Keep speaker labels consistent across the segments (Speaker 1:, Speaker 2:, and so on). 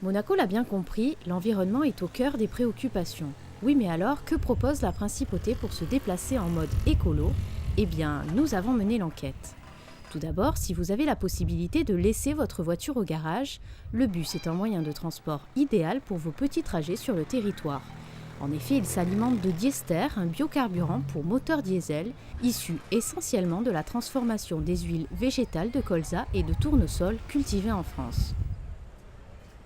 Speaker 1: Monaco l'a bien compris, l'environnement est au cœur des préoccupations. Oui, mais alors, que propose la principauté pour se déplacer en mode écolo? Eh bien, nous avons mené l'enquête. Tout d'abord, si vous avez la possibilité de laisser votre voiture au garage, le bus est un moyen de transport idéal pour vos petits trajets sur le territoire. En effet, il s'alimente de diester, un biocarburant pour moteur diesel, issu essentiellement de la transformation des huiles végétales de colza et de tournesol cultivées en France.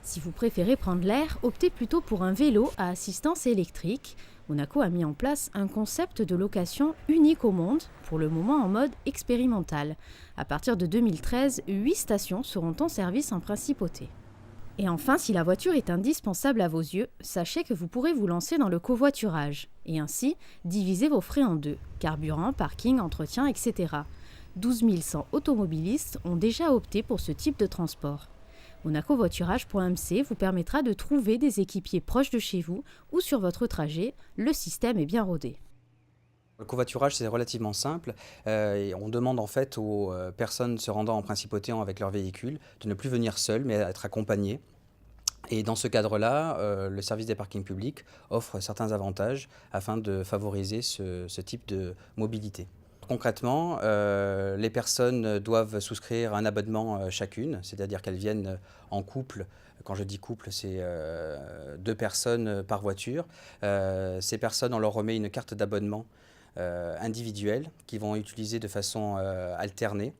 Speaker 1: Si vous préférez prendre l'air, optez plutôt pour un vélo à assistance électrique. Monaco a mis en place un concept de location unique au monde, pour le moment en mode expérimental. À partir de 2013, 8 stations seront en service en principauté. Et enfin, si la voiture est indispensable à vos yeux, sachez que vous pourrez vous lancer dans le covoiturage, et ainsi diviser vos frais en deux, carburant, parking, entretien, etc. 12 100 automobilistes ont déjà opté pour ce type de transport. Monacovoiturage.mc vous permettra de trouver des équipiers proches de chez vous ou sur votre trajet. Le système est bien rodé.
Speaker 2: Le covoiturage, c'est relativement simple. Et on demande en fait aux personnes se rendant en principauté avec leur véhicule de ne plus venir seules, mais être accompagnées. Et dans ce cadre-là, le service des parkings publics offre certains avantages afin de favoriser ce type de mobilité. Concrètement, les personnes doivent souscrire un abonnement chacune, c'est-à-dire qu'elles viennent en couple. Quand je dis couple, c'est 2 personnes par voiture. Ces personnes, on leur remet une carte d'abonnement individuelle qu'ils vont utiliser de façon alternée,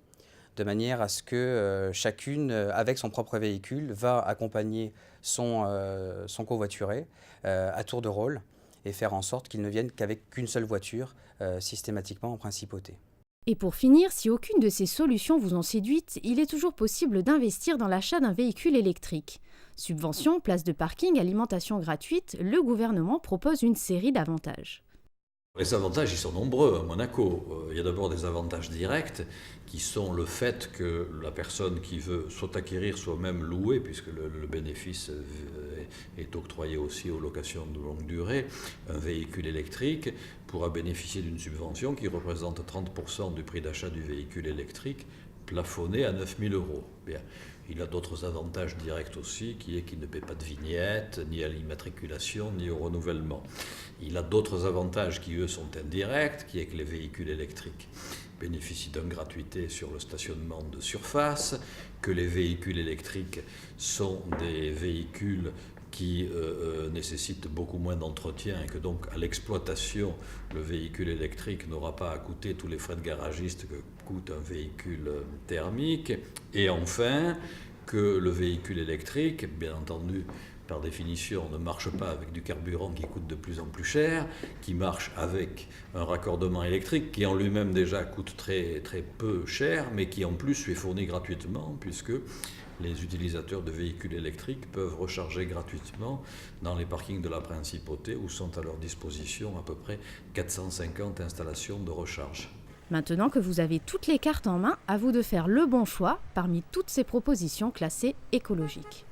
Speaker 2: de manière à ce que chacune, avec son propre véhicule, va accompagner son covoituré à tour de rôle et faire en sorte qu'ils ne viennent qu'avec qu'une seule voiture systématiquement en principauté.
Speaker 1: Et pour finir, si aucune de ces solutions vous ont séduite, il est toujours possible d'investir dans l'achat d'un véhicule électrique. Subventions, places de parking, alimentation gratuite, le gouvernement propose une série d'avantages.
Speaker 3: Les avantages, ils sont nombreux à Monaco. Il y a d'abord des avantages directs qui sont le fait que la personne qui veut soit acquérir, soit même louer, puisque le bénéfice est octroyé aussi aux locations de longue durée, un véhicule électrique pourra bénéficier d'une subvention qui représente 30% du prix d'achat du véhicule électrique, plafonné à 9 000 €. Bien. Il a d'autres avantages directs aussi, qui est qu'il ne paie pas de vignette, ni à l'immatriculation, ni au renouvellement. Il a d'autres avantages qui, eux, sont indirects, qui est que les véhicules électriques bénéficient d'une gratuité sur le stationnement de surface, que les véhicules électriques sont des véhicules qui nécessitent beaucoup moins d'entretien et que donc à l'exploitation, le véhicule électrique n'aura pas à coûter tous les frais de garagiste que coûte un véhicule thermique. Et enfin, que le véhicule électrique, bien entendu, par définition, ne marche pas avec du carburant qui coûte de plus en plus cher, qui marche avec un raccordement électrique qui en lui-même déjà coûte très, très peu cher, mais qui en plus lui est fourni gratuitement, puisque les utilisateurs de véhicules électriques peuvent recharger gratuitement dans les parkings de la principauté où sont à leur disposition à peu près 450 installations de recharge.
Speaker 1: Maintenant que vous avez toutes les cartes en main, à vous de faire le bon choix parmi toutes ces propositions classées écologiques.